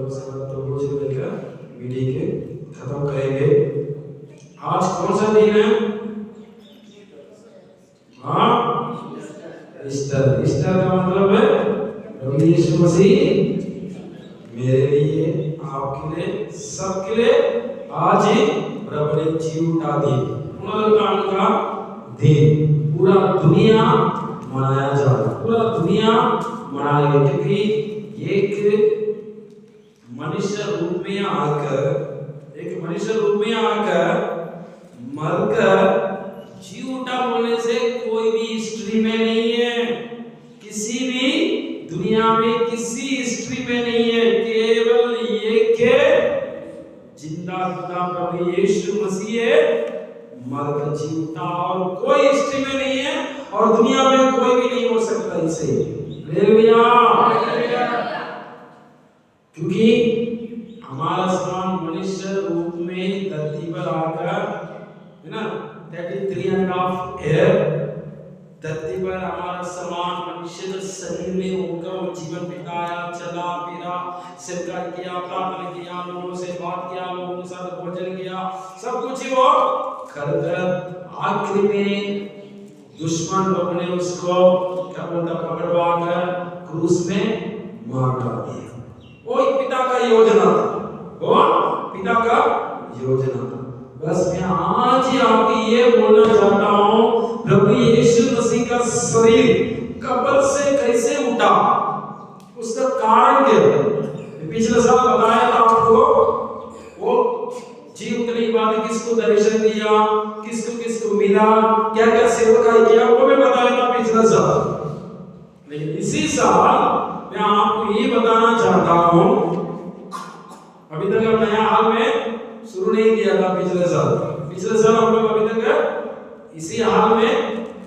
उसके बाद तो रोज लेकर मीटिंग के खत्म करेंगे। आज कौन सा दिन है? हाँ, ईस्टर। ईस्टर का मतलब है प्रभु यीशु मसीह मेरे लिए, आपके लिए, सबके लिए आज ही प्रभु ने जी उठा दी। पुनरुत्थान का दिन पूरा दुनिया मनाया जा रहा है, पूरा दुनिया मनाएगा, क्योंकि एक मनुष्य रूप में आकर मरकर जी उठा बोलने से कोई भी हिस्ट्री में नहीं है, किसी भी दुनिया में किसी हिस्ट्री में नहीं है। केवल ये के जिंदा खुदा प्रभु यीशु मसीह है, मरकर जी उठा, और कोई हिस्ट्री में नहीं है और दुनिया में कोई भी नहीं हो सकता इसे। हालेलुया। क्योंकि हमारा समान मनुष्य रूप में धरती पर आकर, है ना, 33.5 ईयर धरती पर हमारा समान मनुष्य का शरीर में होकर वो जीवन बिताया, चला फिरा, सेवकाई किया, प्रार्थना किया, लोगों से बात किया, लोगों के साथ भोजन किया, सब कुछ ही वो कर आखिर में दुश्मन लोगों ने उसको क्या बोलता पकड़वा कर क्रूस में मार डाल दिया। वो एक पिता का योजना था, वो पिता का योजना था। बस मैं आज ही आपको ये बोलना चाहता हूँ, प्रभु यीशु मसीह का शरीर कब्र से कैसे उठा, उसका कारण क्या है? पिछले साल बताया था आपको, वो जी उठने के बाद किसको दर्शन दिया, किसको मिला, क्या क्या सेवकाई किया, वो मैं बताया था पिछले साल। लेकिन इसी साल मैं आपको ये बताना चाहता हूँ, अभी तक हम नया हाल में शुरू नहीं किया था। पिछले साल हम लोग अभी तक इसी हाल में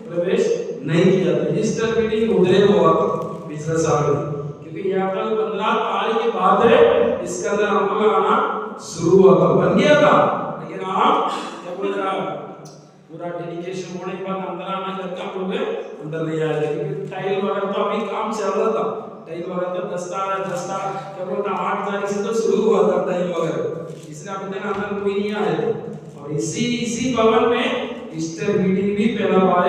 प्रवेश नहीं किया था। ईस्टर मीटिंग उधर हुआ था पिछले साल में, क्योंकि अप्रैल 15 तारीख के बाद है इसके अंदर हम लोग आना शुरू हुआ था, बन गया था। लेकिन आप क्या बोल रहा, पूरा डेडिकेशन होने के बाद अंदर आना करके हम लोग अंदर नहीं आए, क्योंकि टाइल वगैरह तो अभी काम चल रहा था। टाइल वगैरह तो दस्तार क्या बोलता 8 तारीख से तो शुरू हुआ था टाइल वगैरह, इसलिए अभी तक अंदर कोई नहीं आया। और इसी भवन में ईस्टर मीटिंग भी पहला बार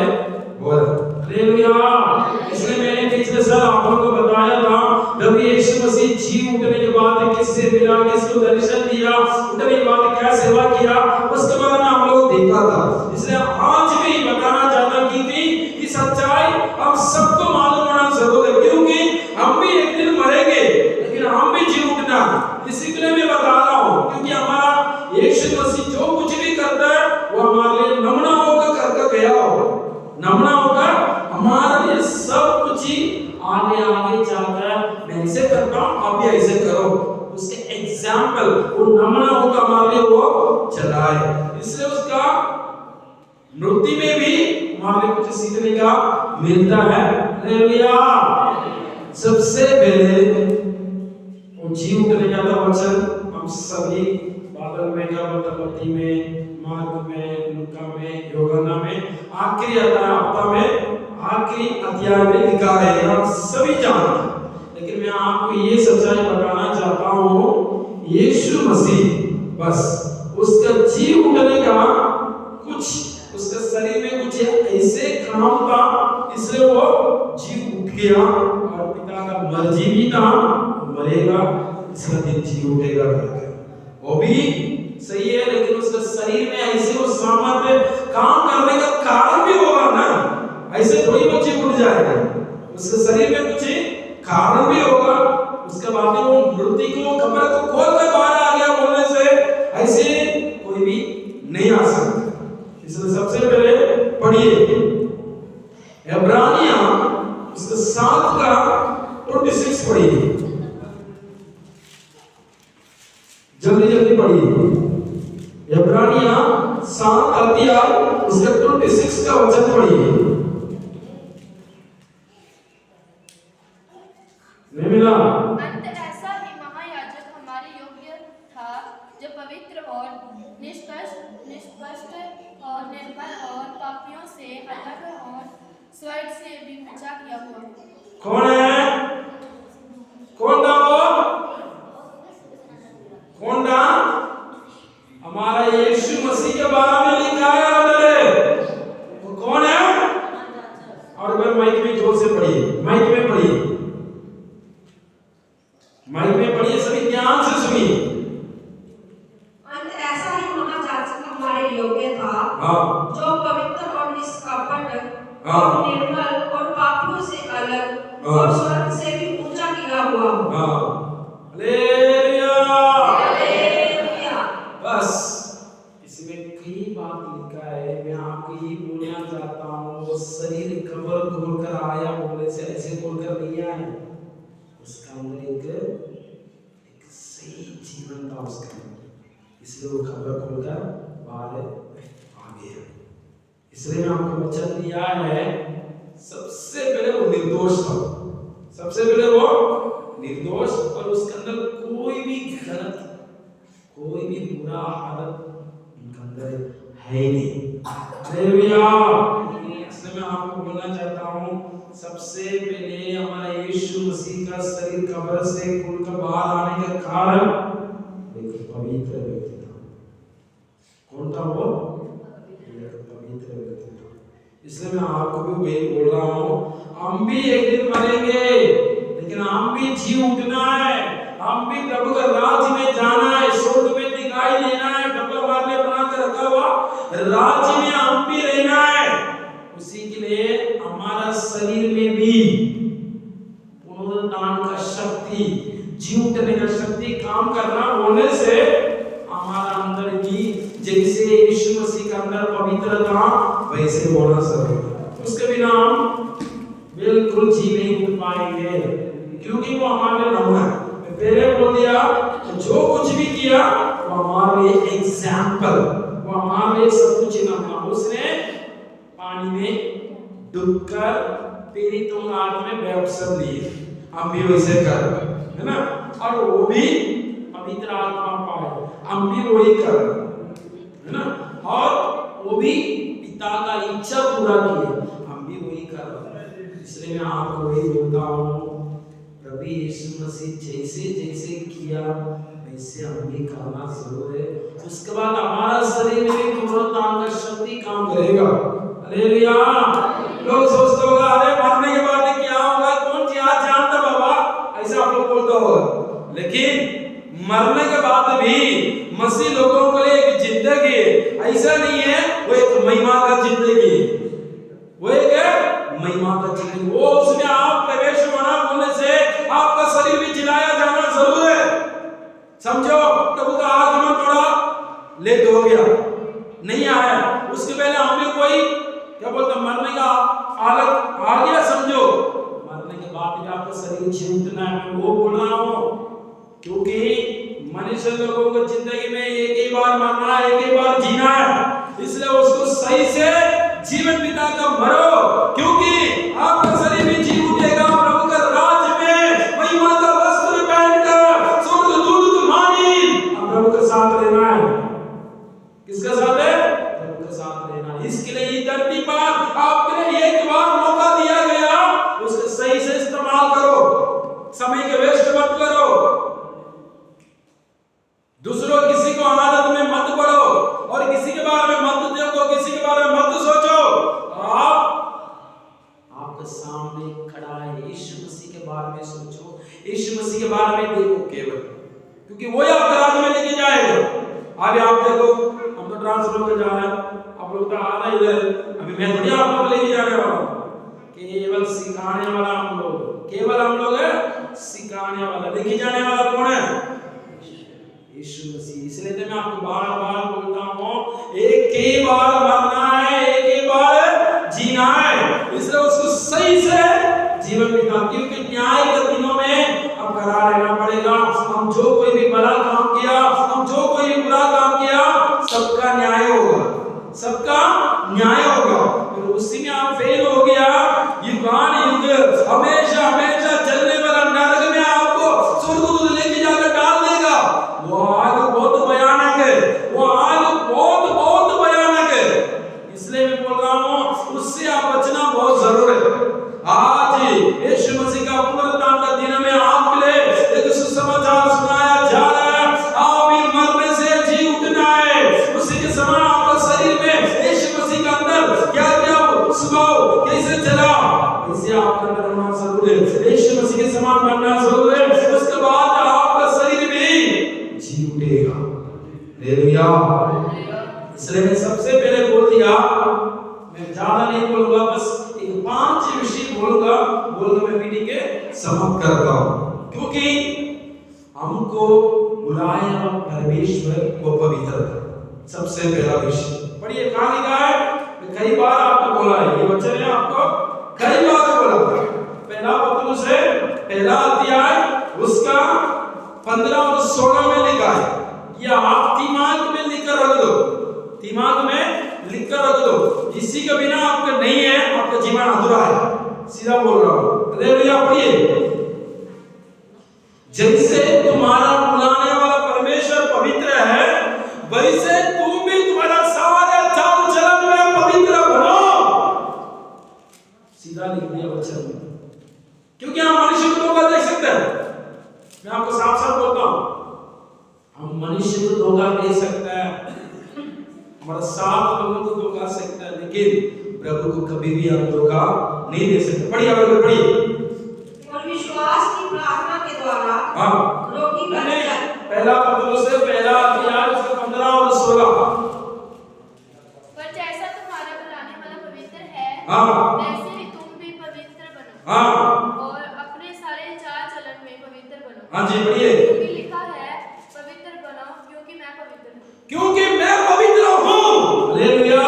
हुआ। हालेलुया। इसलिए मैंने पिछले साल आप लोगों को बताया था, प्रभु यीशु मसीह जी उठने के बाद किससे मिला, किसको दर्शन दिया, उठने के बाद क्या सेवा किया, उसके बारे में हम लोग देखा था। इसलिए आज भी बताना चाहता हूं कि सच्चाई हम सबको मालूम होना जरूर है, क्योंकि हम भी एक दिन मरेंगे, लेकिन हम भी जी उठना, इसी के लिए मैं बता रहा हूं। क्योंकि हमारा यीशु मसीह जो कुछ भी करता है वो हमारे लिए नमूना होकर करके गया हो, नमूना होकर हमारे लिए सब कुछ ही आगे चलकर मैं ऐसे करता हूं, आप भी ऐसे करो, उसके एग्जाम्पल वो नमूना होकर हमारे लिए वो चला है। इसलिए उसका मृत्यु में भी हमारे कुछ सीखने का मिलता है। हालेलुया। सबसे पहले वो जी उठने का वचन हम सभी बाइबल में क्या बोलता, मत्ती में, मार्क में, लूका में, यूहन्ना में आखिरी हफ्ता में आखिरी अध्याय में लिखा है, हम सभी जानते हैं। लेकिन मैं आपको ये सच्चाई बताना चाहता हूँ, यीशु मसीह बस उसका जी उठने का कुछ उसके शरीर में कुछ ऐसे काम था, इसलिए वो जी उठ गया, और पिता का मर्जी भी था मरेगा, इसका दिन जी उठेगा करके वो भी सही है। लेकिन उसके शरीर में ऐसे वो सामर्थ्य काम करने का कारण भी होगा ना, ऐसे थोड़ी बच्चे उठ जाएगा, उसके शरीर में कुछ कारण भी होगा। उसके बाद में वो मृत्यु को कब्र को खोल कर बाहर आ गया बोलने से ऐसे कोई भी नहीं आ सकता। इसलिए सबसे पहले पढ़िए इब्रानियों उसके 7 का 26 पढ़िए, जल्दी पढ़िए। इब्रानियों 7 अध्याय उसका 26 का वचन पढ़िए। नहीं मिला? अंत ऐसा ही महायाजक हमारे योग्य था, जो पवित्र और निष्पष्ट और निर्मल और पापियों से अलग और स्वर्ग से भी ऊंचा किया हुआ। कौन है? कौन था वो? बाइबल में पढ़िए, सभी ध्यान से सुनिए। अंत ऐसा ही महायाजक हमारे योग्य था, हाँ जो पवित्र और निष्कपट हाँ और निर्मल और पापियों से अलग हाँ। और स्वर्ग से भी ऊंचा किया हुआ हो। हाँ, हालेलुया। हालेलुया। बस इसमें कई बात लिखा है, मैं आपको ये बोलना चाहता हूँ, वो शरीर कब्र खोलकर आया बोले से ऐसे खोलकर नहीं आया, उसका अंदर एक सही जीवन था उसका अंदर, इसलिए वो कब्र खोलकर बाहर आ गया। इसलिए मैं आपको वचन दिया है, सबसे पहले वो निर्दोष था, सबसे पहले वो निर्दोष, और उसके अंदर कोई भी गलत, कोई भी बुरा आदत उनके अंदर है ही नहीं। हालेलुया। इसलिए मैं आपको बोलना चाहता हूँ, सबसे पहले हमारा यीशु मसीह का शरीर कब्र से खुलकर बाहर आने का कारण एक पवित्र व्यक्ति था। कौन था वो? एक पवित्र व्यक्ति था। इसलिए मैं आपको भी वही बोल रहा हूँ, हम भी एक दिन मरेंगे, लेकिन हम भी जी उठना है, हम भी प्रभु का राज्य में जाना है, स्वर्ग में दिखाई देना है, प्रभु हमारे लिए बना कर रखा हुआ राज्य में हम भी रहना है। उसी के लिए हमारा शरीर में भी पुनरुत्थान का शक्ति, जी उठने का शक्ति काम करना होने से हमारा अंदर भी जैसे यीशु मसीह का अंदर पवित्र था वैसे होना जरूरी। उसके बिना हम बिल्कुल जी नहीं उठ पाएंगे, क्योंकि वो हमारे नमूना है। मैं पहले बोल दिया, जो कुछ भी किया वो हमारे लिए एग्जाम्पल, वो हमारे लिए सब कुछ नमूना। उसने पानी में डूबकर पीड़ितों हाथ में बैप्टिज्म लिए, हम भी वैसे कर, है ना, और वो भी पवित्र आत्मा पाए, हम भी वही कर, है ना, और वो भी पिता का इच्छा पूरा किए, हम भी वही कर। इसलिए मैं आपको वही बोलता हूँ, प्रभु यीशु मसीह जैसे जैसे किया वैसे हम भी करना जरूर है। उसके बाद हमारा शरीर में भी पुनरुत्थान का शक्ति काम करेगा। हालेलुया। लोग सोचते होगा, अरे मरने के बाद क्या होगा, कौन सी आज जानता बाबा, ऐसा आप लोग बोलते होगा, लेकिन मरने के बाद भी मसीह लोगों के लिए एक जिंदगी है, ऐसा नहीं है वो एक महिमा का जिंदगी है, वो एक महिमा का जिंदगी, वो उसमें आप प्रवेश होना बोलने से आपका शरीर भी जिलाया जाना जरूर है। समझो, प्रभु का आगमन थोड़ा लेट हो गया, नहीं आया, उसके पहले हमने कोई क्या बोलते मरने का हालत आ गया, समझो मरने के बाद भी आपका शरीर जीतना है, मैं वो बोल रहा हूँ, क्योंकि मनुष्य लोगों को जिंदगी में एक ही बार मरना है, एक ही बार जीना है, इसलिए उसको सही से जीवन बिता कर मरो, क्योंकि आपका शरीर भी जी उठेगा प्रभु का राज्य में, महिमा का वस्त्र पहनकर स्वर्गदूत को मानी प्रभु के साथ रहना है। किसके साथ है? प्रभु के साथ रहना है। इसके लिए ये धरती पर आपके लिए एक बार मौका दिया गया, उसको सही से इस्तेमाल करो, समय के वेस्ट मत करो, दूसरों किसी को आदत में मत पड़ो, और किसी के बारे में मत देखो, किसी के बारे में मत सोचो। आपके सामने खड़ा है यीशु मसीह के बारे में सोचो, यीशु मसीह के बारे में देखो केवल, क्योंकि वो आपके राज्य में लेके जाएगा। अभी आप देखो, हम तो ट्रांसफर होकर जा रहे हैं, आप लोग तो आ रहे इधर, अभी मैं थोड़ी आप लोग लेके जाने वाला हूँ, केवल सिखाने वाला हम लोग, केवल हम लोग है सिखाने वाला, लेके जाने वाला कौन है? यीशु मसीह। इसलिए तो मैं आपको बार-बार बोलता हूँ, एक ही बार मरना है, एक ही बार जीना है, इसलिए उसको सही से जीवन बिता, क्योंकि न्याय के दिनों में अब खड़ा रहना पड़ेगा। हम जो कोई भी भला काम किया, हम जो कोई भी बुरा काम किया, सबका न्याय होगा, सबका न्याय होगा। फिर उसी में आप फेल हो गया, युगान युग हमेशा हमेशा जलने वाला नरक में आपको स्वर्गदूत लेके जाकर डाल देगा। वो आग बहुत भयानक है, वो आग बहुत बहुत भयानक है। इसलिए मैं बोल रहा हूँ, उससे आप बचना बहुत जरूरी है। आज यीशु मसीह का पुनरुत्थान का दिन में आपके लिए एक सुसमाचार सुनाया जा रहा है, आप भी मरने से जी उठना है। उसी के समान आपका शरीर में यीशु मसीह का अंदर हालेलुया। इसलिए मैं सबसे पहले बोल दिया, मैं ज्यादा नहीं बोलूंगा, बस एक 5 विषय बोलूंगा, बोलकर मैं मीटिंग के समाप्त करता हूं। क्योंकि हमको बुलाया परमेश्वर को पवित्र कर, सबसे पहला विषय। पढ़िए कहां लिखा है, मैं कई बार आपको बोला है, ये वचन है आपको कई बार बोला। पहला पत्रुस है, पहला अध्याय उसका 15 और 16 में लिखा है। ये आप दिमाग में लिखकर रख दो, दिमाग में लिखकर रख दो। इसी के बिना आपका नहीं है, आपका जीवन अधूरा है। सीधा बोल रहा हूं। हालेलुया। पढ़िए, जैसे तुम्हारा बुलाने वाला परमेश्वर पवित्र है, वैसे तुम भी तुम्हारा सारा चाल चलन में पवित्र बनो। सीधा लिख दिया वचन में, क्योंकि हम मनुष्य को धोखा दे सकते हैं। मैं आपको साफ साफ बोलता हूं, हम मनुष्य को धोखा दे सकते हैं, हमारा साथ लोगों को धोखा सकता है, लेकिन प्रभु को कभी भी हम धोखा नहीं दे सकते। पढ़िए आगे पढ़िए। और विश्वास की प्रार्थना के द्वारा रोगी पहला पत्रुस से पहला अध्याय उसका 15 और 16। पर जैसा तुम्हारा बुलाने वाला पवित्र है, हाँ, वैसे ही तुम भी पवित्र बनो। हाँ, और अपने सारे चाल चलन में पवित्र बनो। हाँ जी पढ़िए। क्योंकि लिखा है, पवित्र बनो क्योंकि मैं पवित्र हूँ। क्योंकि मैं पवित्र हूँ। हालेलुया।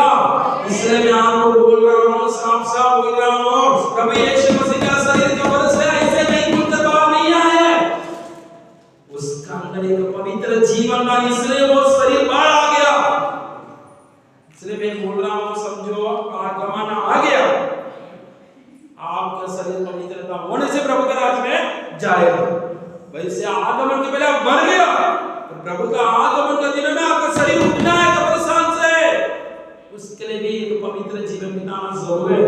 इसलिए मैं आपको बोल रहा हूँ, साफ साफ बोल रहा हूँ, प्रभु यीशु मसीह का शरीर कब्र से ऐसे नहीं खुलता बाहर नहीं आया है, उसका अंदर एक पवित्र जीवन था, इसलिए वो शरीर बाहर आ गया। इसलिए मैं बोल रहा हूँ, समझो आगमन आ गया, आपका शरीर पवित्रता होने से प्रभु के राज्य में जाएगा। वैसे आगमन के पहले आप मर गया, तो प्रभु का आगमन का दिन में आपका शरीर उठना है कब्रिस्तान से, उसके लिए भी एक पवित्र जीवन बिताना जरूरी है।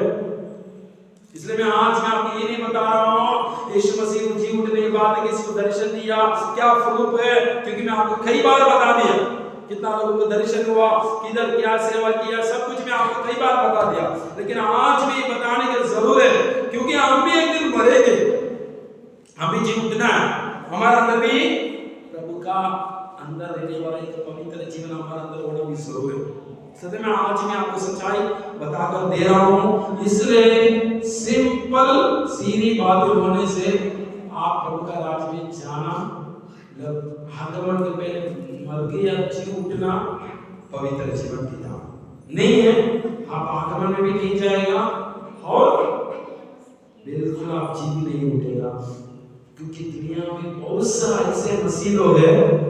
इसलिए मैं आज मैं आपको ये नहीं बता रहा हूँ यीशु मसीह जी उठने के बाद किसी को दर्शन दिया, क्या प्रूफ है, क्योंकि मैं आपको कई बार बता दिया कितना लोगों को दर्शन हुआ, किधर क्या सेवा किया, सब कुछ मैं आपको कई बार बता दिया। लेकिन आज भी बताने की जरूरत है, क्योंकि हम भी एक दिन मरेंगे, हम भी जी उठना है, हमारा अंदर भी प्रभु का अंदर रहने वाला एक पवित्र जीवन हमारे अंदर होना भी जरूरी है। सत्य में आज मैं आपको सच्चाई बताकर दे रहा हूँ। इसलिए सिंपल सीधी बात होने से आप प्रभु का राज्य में जाना, आगमन के पहले मर गया जी उठना पवित्र जीवन बिताना नहीं है। आप आगमन में भी नहीं जाएगा और बिल्कुल आप जी भी नहीं उठेगा, क्योंकि दुनिया में बहुत सारे ऐसे मसीह लोग हैं।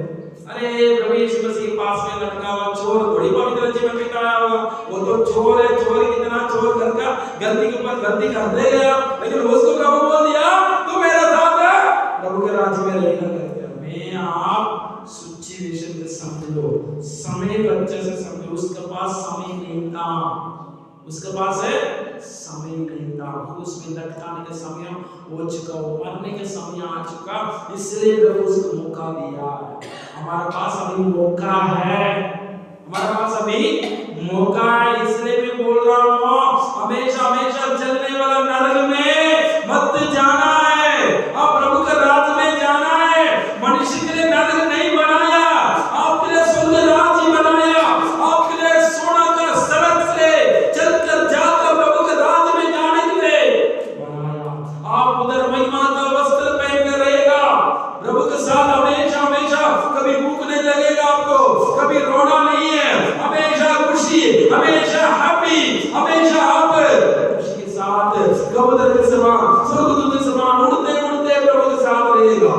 अरे प्रभु यीशु मसीह के पास में लटका हुआ चोर थोड़ी पवित्र जीवन बिताया होगा, वो तो चोर है, चोर कितना चोर करके गलती के ऊपर गलती कर देगा, लेकिन उसको प्रभु बोल दिया तू मेरे साथ है, प्रभु के राज्य में रहेगा करके। मैं आप सिचुएशन को समझ लो, समय को अच्छे से समझो। उसके पास समय नहीं था, उसके पास है समय नहीं था, उसमें लटकाने का समय हो चुका, मरने का समय आ चुका, इसलिए प्रभु उसको मौका दिया। हमारे पास अभी मौका है, हमारे पास अभी मौका है। इसलिए मैं बोल रहा हूँ, हमेशा हमेशा जलने वाला नरक में मत जाना है, आप प्रभु के राज्य में जाना है। मनुष्य के लिए नरक नहीं बनाया, आपके लिए स्वर्ग राज्य बनाया, आपके लिए सोना का सड़क से चलकर जाकर प्रभु के राज्य में जाने के लिए बनाया। आप उधर महिमा का वस्त्र पहनकर रहेगा प्रभु के साथ हमेशा हमेशा, कभी भूख नहीं लगेगा आपको, कभी रोना नहीं है, हमेशा खुशी, हमेशा हैप्पी, हमेशा आप खुशी के साथ कबूतर के समान, स्वर्गदूत के समान उड़ते उड़ते प्रभु के साथ रहेगा।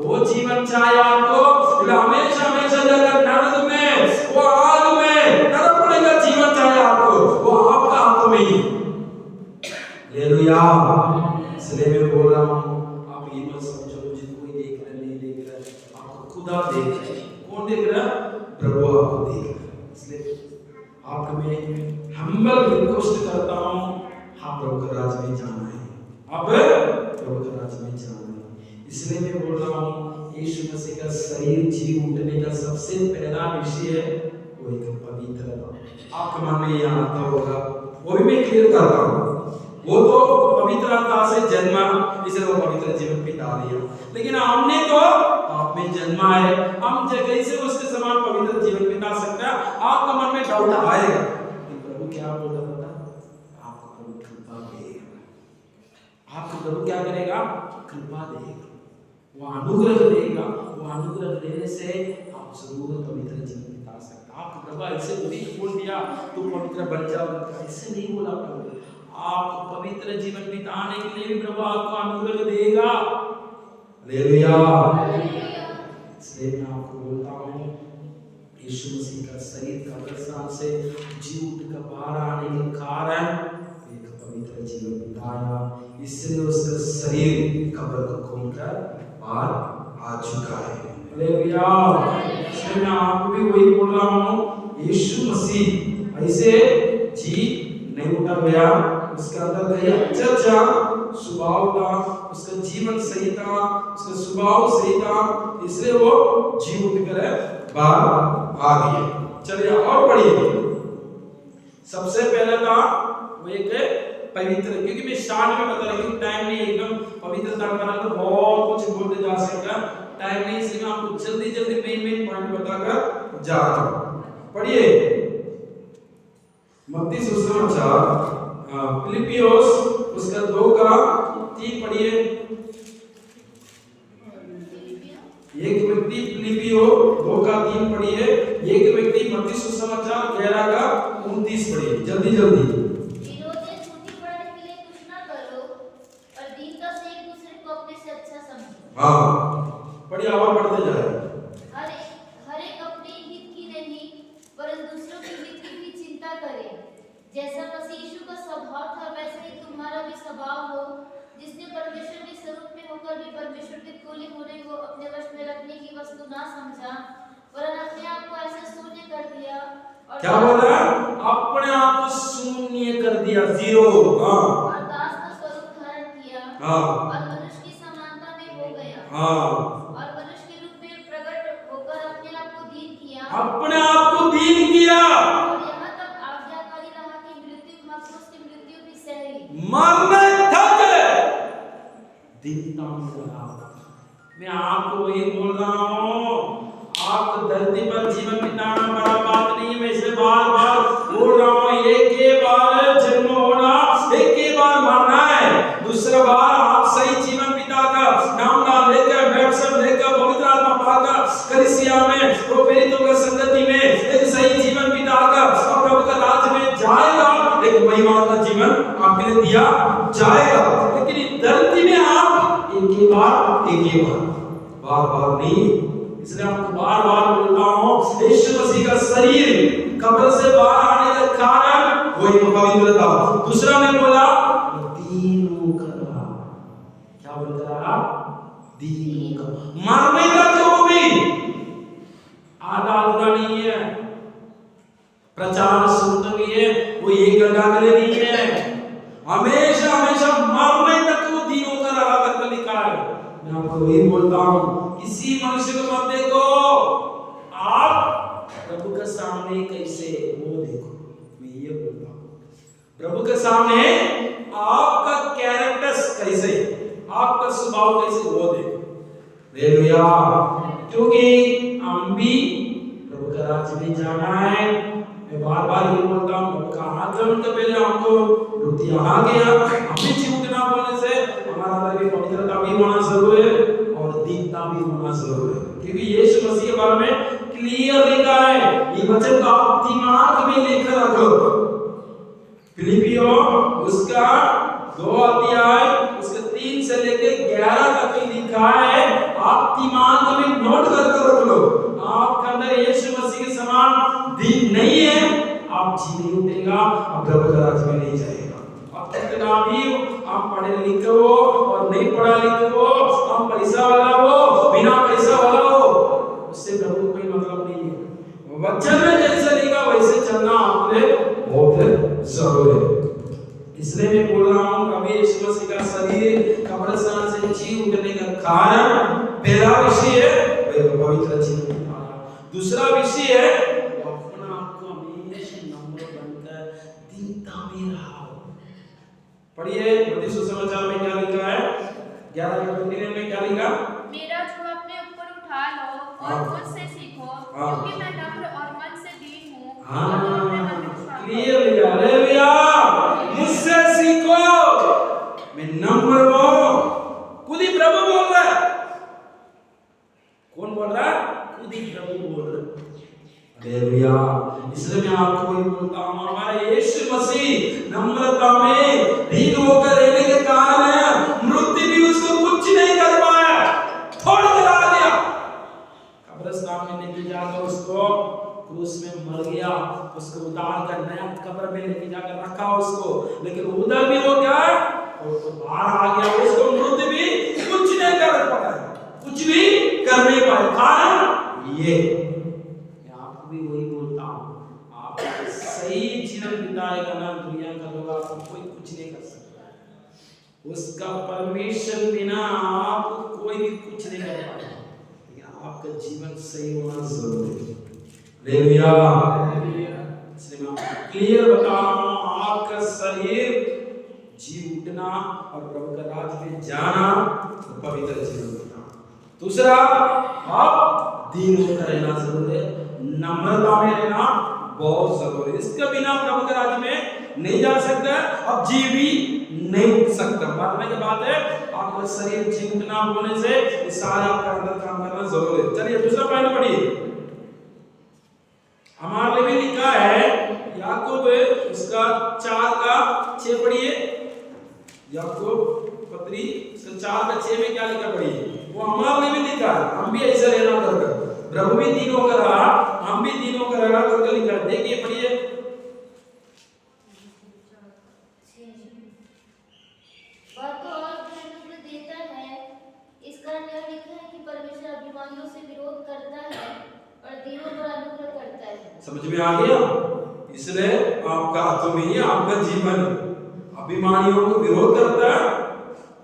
वो जीवन चाहे आपको हमेशा हमेशा जगह नरक में, वो आग में तड़पने का जीवन चाहे आपको, वो आपका हाथ में ही। हालेलुया। इसलिए मैं बोल रहा हूँ, आप ये मत समझो मुझे कोई देख रहा नहीं देख रहा, आपको खुदा देख रहा है। कौन देख रहा? प्रभु आपको देख रहा है। इसलिए आपको मैं हम्बल रिक्वेस्ट करता हूँ, आप प्रभु के राज्य में जाना है, आप प्रभु के राज्य में जाना है। इसलिए मैं बोल रहा हूँ, यीशु मसीह का शरीर जी उठने का सबसे पहला विषय है वो एक पवित्रता। आपके मन में ये आता होगा, वो भी मैं क्लियर करता हूँ। वो तो पवित्रता से जन्मा, इसलिए वो पवित्र जीवन बिता लिया, लेकिन हमने तो पाप में जन्मा चलना है, हम कैसे उसके समान पवित्र जीवन बिता सकते हैं। आपका मन में डाउट आएगा कि प्रभु क्या बोल रहा था, आपको प्रभु कृपा देगा, आपको प्रभु क्या करेगा, कृपा देगा, वो अनुग्रह देगा। वो अनुग्रह देने से आप जरूर पवित्र जीवन बिता सकते हैं। आपको प्रभु ऐसे नहीं बोल दिया तो पवित्र बन जाओगे, ऐसे नहीं बोला प्रभु। आप पवित्र जीवन बिताने के लिए भी प्रभु आपको अनुग्रह देगा। हालेलुया। इसलिए मैं आपको बोलता हूँ, यीशु मसीह का शरीर कब्रिस्तान से जी उठकर बाहर आने के कारण एक पवित्र जीवन बिताया, इसलिए उसका शरीर कब्र को खोलकर बाहर आ चुका है। हालेलुया। इसलिए मैं आपको भी वही बोल रहा हूँ, यीशु मसीह ऐसे जी नहीं उठा गया, उसके अंदर कई अच्छा स्वभाव था, उसका जीवन सही था, उसका स्वभाव सही था, इसलिए वो जी उठकर बाहर आ गया। चलिए और पढ़िए। सबसे पहले था वो एक पवित्र, क्योंकि मैं स्टार्ट में बता रहा हूँ, टाइम नहीं, एकदम पवित्रता करना तो बहुत कुछ बोलते जा सकता, टाइम नहीं, इसलिए मैं आपको जल्दी जल्दी मेन पॉइंट बताकर जा रहा हूँ। पढ़िए मत्ती सुसमाचार फिलिपियोस उसका 2 का 3 पढ़िए। एक व्यक्ति फिलिपियो 2 का 3 पढ़िए, एक व्यक्ति मत्ती सुसमाचार 11 का 29 पढ़िए, जल्दी जल्दी। विरोधी झूठी पढ़ने के लिए कुछ ना करो, और दीनता से एक दूसरे को अपने से अच्छा समझो। हाँ पढ़िए, और पढ़ते जाए। हर एक अपने हित की नहीं, परंतु दूसरों के हित की भी चिंता करे। जैसा मसीह यीशु का स्वभाव था, वैसे ही तुम्हारा भी स्वभाव हो, जिसने परमेश्वर के स्वरूप में होकर भी परमेश्वर के तुल्य होने को अपने वश में रखने की वस्तु ना समझा, वरन अपने आप को ऐसा शून्य कर दिया। और क्या बोल रहा है? अपने आप को शून्य कर दिया, जीरो। हाँ। और दास का स्वरूप धारण किया। हाँ। और मनुष्य की समानता में हो गया। हाँ। और मनुष्य के रूप में प्रकट होकर अपने आप को दीन किया। अपने आप को दीन किया। और यहाँ तक आज्ञाकारी रहा कि मृत्यु, मखसूस की मृत्यु भी सही। मरने तक दीनता में रहा। मैं आपको वही बोल रहा हूँ, आप धरती पर जीवन बिताना बड़ा बात नहीं है। मैं इसे बार बार बोल रहा हूँ, एक ही बार जन्म होना, एक ही बार मरना है, दूसरा बार आप सही जीवन बिताकर नाम ना लेकर बैप्टिज्म लेकर पवित्र आत्मा पाकर कलीसिया में प्रेरितों की संगति में एक सही जीवन बिताकर प्रभु का राज्य में जाएगा, एक महिमा का जीवन आपके लिए दिया जाएगा। लेकिन धरती में आप एक ही बार बार बार नहीं। इसलिए आपको बार बार बोलता हूँ, यीशु मसीह का शरीर कब्र से बाहर आने का कारण वही पवित्र था। दूसरा ने बोला दीन होकर रहा। क्या बोल रहा? दीन होकर मरने तक वो भी आधा अधूरा नहीं है। प्रचार सुनते भी है, वो एक घंटा के लिए नहीं है, हमेशा हमेशा मरने तक वो दीन होकर रहा करके लिखा है। मैं आपको वही बोलता हूँ, किसी मनुष्य को मत देखो, आप प्रभु के सामने कैसे वो देखो। मैं ये बोलता हूँ, प्रभु के सामने आपका कैरेक्टर कैसे, आपका स्वभाव कैसे वो देखो। हालेलुया। क्योंकि हम भी प्रभु का राज्य में जाना है। मैं बार बार ये बोलता हूँ, प्रभु का आगमन के पहले हमको रोटी आ गया, हमें चिंतना बोलने से हमारा अंदर भी पवित्रता भी होना जरूरी है और दीनता भी होना जरूरी है। क्योंकि यीशु मसीह के बारे में क्लियर लिखा है, ये वचन को आप दिमाग में लेकर रखो। फिलिपियो उसका 2 अध्याय उसके 3 से लेकर 11 तक लिखा है, आप दिमाग में नोट करके रख लो। आपके अंदर यीशु मसीह के समान दीन नहीं है, आप जी नहीं उठेगा, आप प्रभु के राज्य में नहीं जाएगा। अब कितना भी आप पढ़े लिखे हो और नहीं पढ़ा लिखे हो, आप पैसा वाला हो बिना पैसा वाला हो, उससे प्रभु को कोई मतलब नहीं है। वचन में जैसे लिखा वैसे चलना आपके बहुत जरूरी है। इसलिए मैं बोल रहा हूँ, कभी यीशु मसीह का शरीर कब्रिस्तान से जी उठने का कारण पहला विषय है पवित्र जीवन बिताना। दूसरा विषय है अपना आपको हमेशा नम्र बनकर दीनता में रहो। पढ़िए मत्ती सुसमाचार में क्या लिखा है, 11 में क्या लिखा? मेरा जुआ अपने ऊपर उठा लो और मुझसे सीखो, हाँ। क्योंकि मैं नम्र और मन से दीन हूँ। और हाँ, तुम अपने मन में विश्वास करो। Clear hallelujah. मुझसे सीखो, मैं नम्र हूँ। खुद ही प्रभु बोल रहा है। कौन बोल रहा है? खुद ही प्रभु बोल रहा है। हालेलुया। इसलिए मैं आपको ये बोलता हूँ, हमारा यीशु मसीह नम्रता में दीन होकर रहने के कारण मृत्यु भी उसको कुछ नहीं कर पाया, छोड़ कर आ गया। कब्रिस्तान में लेके जाकर उसको क्रूस में मर गया, उसको उतार कर नया कब्र में लेके जाकर रखा उसको, लेकिन उधर भी हो गया और तो बाहर आ गया, उसको मृत्यु भी कुछ नहीं कर पाया, कुछ भी कर नहीं पाया। कारण ये आपको भी वही बोलता हूँ, आप सही जीवन बिताएगा ना, दुनिया का लोग आपको कोई कुछ नहीं कर सकता। उसका परमेश्वर बिना आप कोई भी कुछ नहीं कर पाएगा, लेकिन आपका जीवन सही होना जरूरी है। हालेलुया। इसलिए मैं क्लियर बता रहा हूँ, आपका शरीर जी उठना और प्रभु का राज्य में जाना और पवित्र जीवन बिताना। दूसरा, आप दीन होकर रहना जरूरी है, नम्रता में रहना बहुत जरूरी है। इसके बिना प्रभु के राज्य में नहीं जा सकता, अब जी भी नहीं उठ सकता। मानने की बात है, आपका शरीर जी उठना होने से ये सारे आपका अंदर काम करना जरूरी है। चलिए दूसरा पॉइंट पढ़िए। हमारे लिए भी लिखा है याकूब उसका 4:6 पढ़िए। याकूब पत्री 4:6 में क्या लिखा पढ़िए, वो हमारे लिए भी लिखा है। हम भी ऐसा रहना करकर, प्रभु भी दीन होकर रहा, हम भी दीन होकर रहना करके लिखा है। देखिए पढ़िए। वह तो और भी अनुग्रह देता है, इस कारण यह लिखा है कि परमेश्वर अभिमानियों से विरोध करता है और दीनों पर अनुग्रह करता है। समझ में आ गया? इसलिए आपका हाथों में ही आपका जीवन अभिमानियों को विरोध करता है,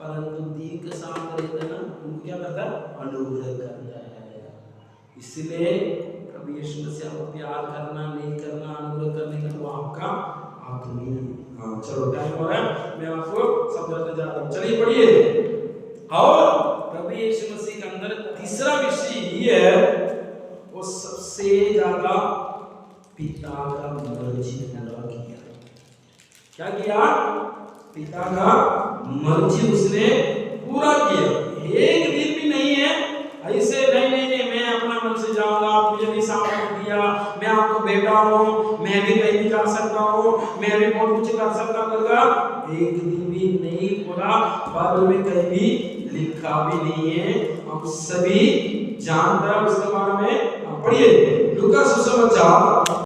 परंतु दीन के साथ रहता है ना, उनको क्या करता है? अनुग्रह करता है। इसलिए प्रभु यीशु मसीह को प्यार करना, नहीं करना, अनुग्रह करने का वो आपका हाथ में ही। हाँ चलो टाइम हो रहा है, मैं आपको समझाते जाता हूँ। चलिए पढ़िए। और प्रभु यीशु मसीह के अंदर तीसरा विषय ये है, वो सबसे ज्यादा पिता का मर्जी पूरा किया। क्या किया? पिता का मर्जी उसने पूरा किया। एक दिन भी नहीं है ऐसे नहीं मैं अपना मन से जाऊंगा, मुझे भी सामर्थ दिया, मैं आपको बेटा हूँ, मैं भी कहीं भी जा सकता हूँ, मैं भी बहुत कुछ कर सकता हूँ। एक दिन भी नहीं बोला, बाइबल में कहीं भी लिखा भी नहीं है। हम सभी जानते हैं उसके बारे में। पढ़िए लूका सुसमाचार